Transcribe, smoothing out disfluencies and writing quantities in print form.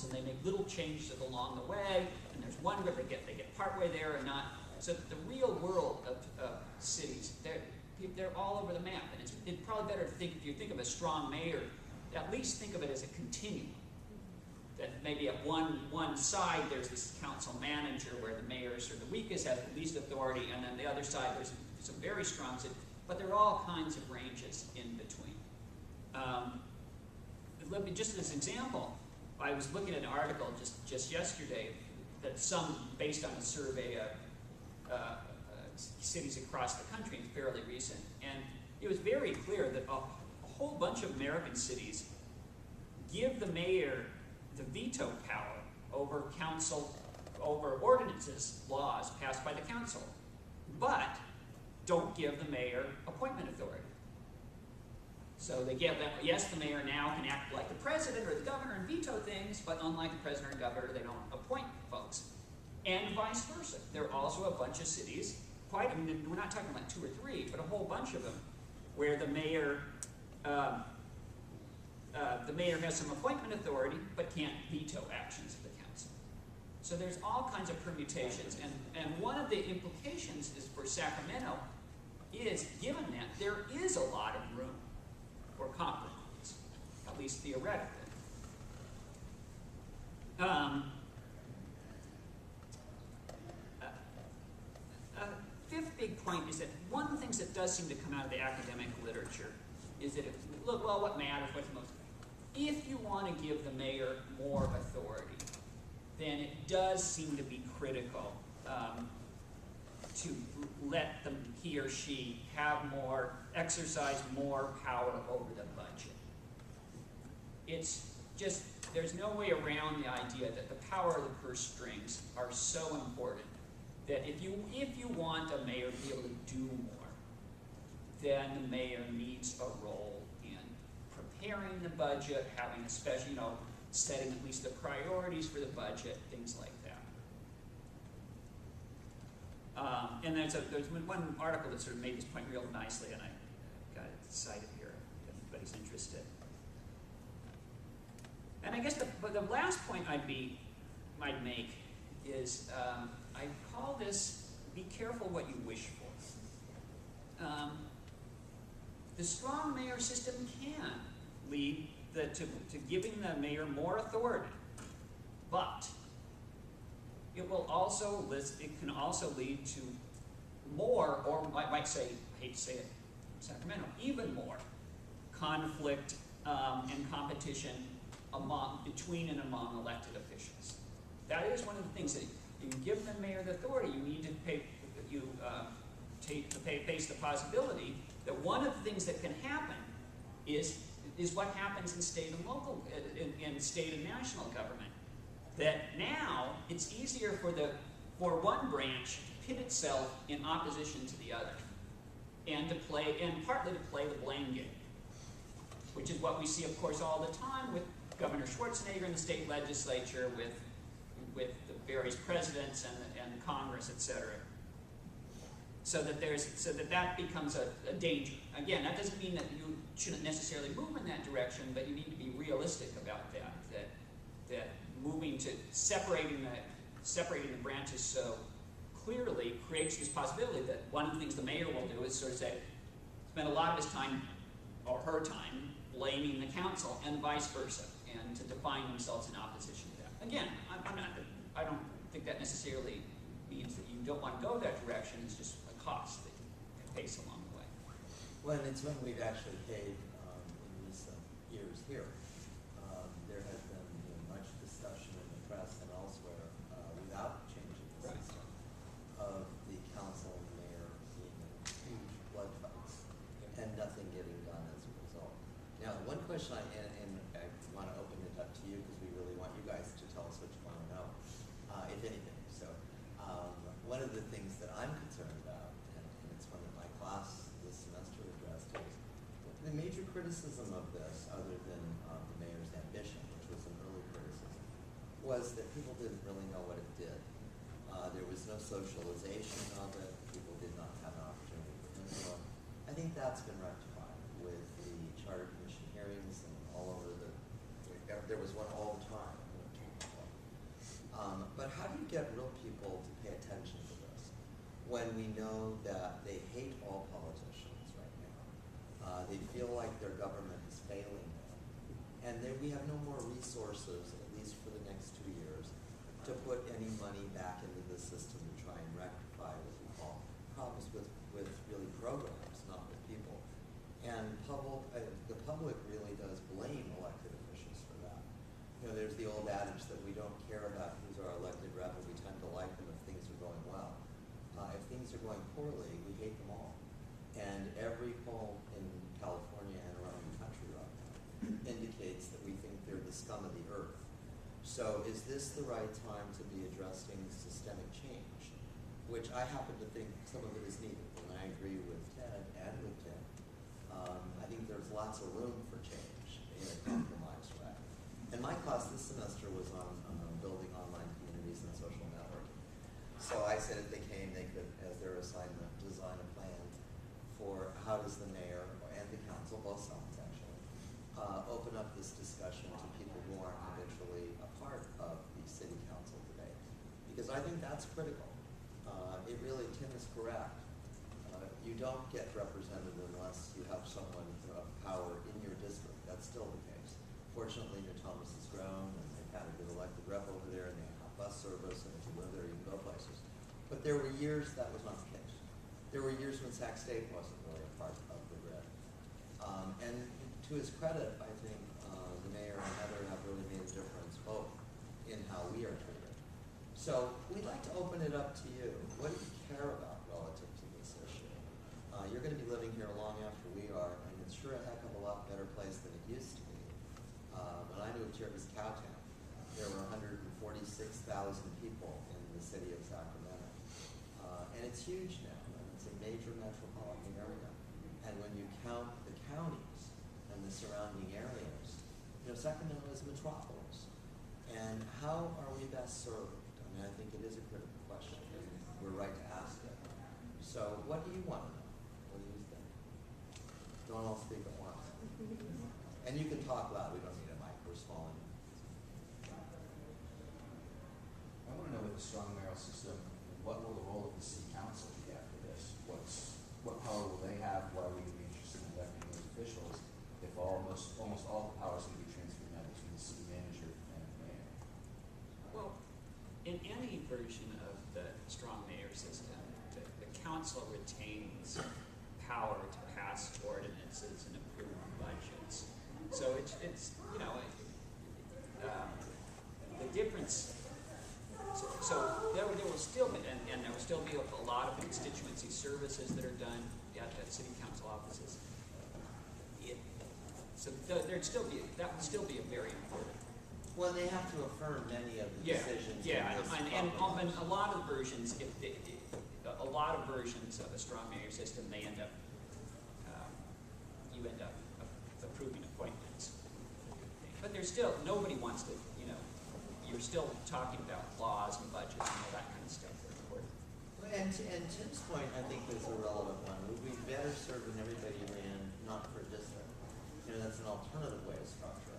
and they make little changes along the way, and there's one where they get partway there and not. So the real world of cities, they're all over the map, and it's probably better to think, if you think of a strong mayor, at least think of it as a continuum. That maybe at one side there's this council manager where the mayors are the weakest, has the least authority, and then the other side there's some very strong cities, but there are all kinds of ranges in between. Just as an example, I was looking at an article just yesterday that based on a survey of cities across the country, and fairly recent, and it was very clear that a whole bunch of American cities give the mayor the veto power over ordinances, laws passed by the council, but don't give the mayor appointment authority. So they get that, yes, the mayor now can act like the president or the governor and veto things, but unlike the president and governor, they don't appoint folks. And vice versa. There are also a bunch of cities, we're not talking about 2 or 3, but a whole bunch of them, where the mayor has some appointment authority, but can't veto actions of the council. So there's all kinds of permutations, and one of the implications is for Sacramento is, given that, there is a lot of room for compromise, at least theoretically. Fifth big point is that one of the things that does seem to come out of the academic literature is that, what matters, what's the most, if you want to give the mayor more authority, then it does seem to be critical to let he or she exercise more power over the budget. It's just, there's no way around the idea that the power of the purse strings are so important that if you want a mayor to be able to do more, then the mayor needs a role in preparing the budget, having a special, setting at least the priorities for the budget, things like that. And there's one article that sort of made this point real nicely, and I got it cited here if anybody's interested. And I guess the last point I'd make is I call this, be careful what you wish for. The strong mayor system can lead to giving the mayor more authority, but it can also lead to more, or I might say, I hate to say it, Sacramento, even more conflict and competition between and among elected officials. That is one of the things that you give the mayor the authority. You need to face the possibility that one of the things that can happen is what happens in state and local, in state and national government. That now it's easier for one branch to pit itself in opposition to the other, and partly to play the blame game, which is what we see, of course, all the time with Governor Schwarzenegger in the state legislature, with the various presidents and Congress, etc. So that becomes a danger. Again, that doesn't mean that you shouldn't necessarily move in that direction, but you need to be realistic about that. That moving to separating the branches so clearly creates this possibility that one of the things the mayor will do is sort of spend a lot of his time, or her time, blaming the council, and vice versa, and to define themselves in opposition to that. Again, I don't think that necessarily means that you don't want to go that direction. It's just a cost that you face along the way. Well, and it's one we've actually paid in recent years here. There has been much discussion in the press and elsewhere without changing the system of the council and mayor being in huge blood fights and nothing getting done as a result. Now, one question and I want to open it up to you because we really want you guys to tell us what you want to know, if anything. So one of the things that I'm concerned about, and it's one that my class this semester addressed, is the major criticism of this, other than the mayor's ambition, which was an early criticism, was that people didn't really know what it did. There was no socialization of it. People did not have an opportunity for input. I think that's been rectified with the Charter Commission hearings and all over there was one all the time. get real people to pay attention to this when we know that they hate all politicians right now. They feel like their government is failing them. And we have no more resources, at least for the next 2 years, to put any money back into the system to try and rectify what we call problems with really programs, not with people. And the public really does blame elected officials for that. You know, there's the old adage that we don't care about who's our elected rep, but we tend to like them if things are going well. If things are going poorly, we hate them all. And every poll in California and around the country right now indicates that we think they're the scum of the earth. So is this the right time to be addressing systemic change? Which I happen to think some of it is needed, and I agree with Ted and with Tim. I think there's lots of room for change in a compromised way. And my class this semester was on building online communities and social networking. So I said if they came, they could, as their assignment, design a plan for how does the mayor and the council, both sides actually, open up this discussion to people who aren't habitually a part of the city council debate. Because I think that's critical. Tim is correct. You don't get represented unless you have someone of power in your district. That's still the case. Fortunately, New Thomas has grown, and they've had a good elected rep over there, and they have bus service, and if you live there, you can go places. But there were years that was not the case. There were years when Sac State wasn't really a part of the grid. And to his credit, I think the mayor and Heather have really made a difference, both in how we are treated. So we'd like to open it up to you. What do you care about relative to this issue? You're going to be living here long after we are, and it's sure a heck of a lot better place than it used to be. When I moved here, it was Cowtown. There were 146,000 people in the city of Sacramento. And it's huge now, and it's a major metropolitan area. And when you count the counties and the surrounding areas, you know, Sacramento is a metropolis. And how are we best served? I mean, I think it is a critical question, and we're right to ask it. So what do you want to know? What do you think? Don't all speak at once. And you can talk loud. We don't need a mic. We're small enough. I want to know with the strong mayoral system, what will the role of the city council be after this? What power will they have? Why are we going to be interested in electing those officials if almost all the powers can be transferred now between the city manager and the mayor? Well, in any version of the strong mayor system, the council retains power to pass ordinances and approve budgets. So it's you know, the difference. So there will still be, and there will still be a lot of constituency services that are done at city council offices. So that would still be a very important. Well, they have to affirm many of the decisions. Yeah, and a lot of versions, a lot of versions of a strong mayor system, they end up, you end up approving appointments. But there's still, nobody wants to, you know, you're still talking about laws and budgets and all that kind of stuff. And Tim's point, I think, is a relevant one. We'd be better served when everybody ran not for a district. You know, that's an alternative way of structure.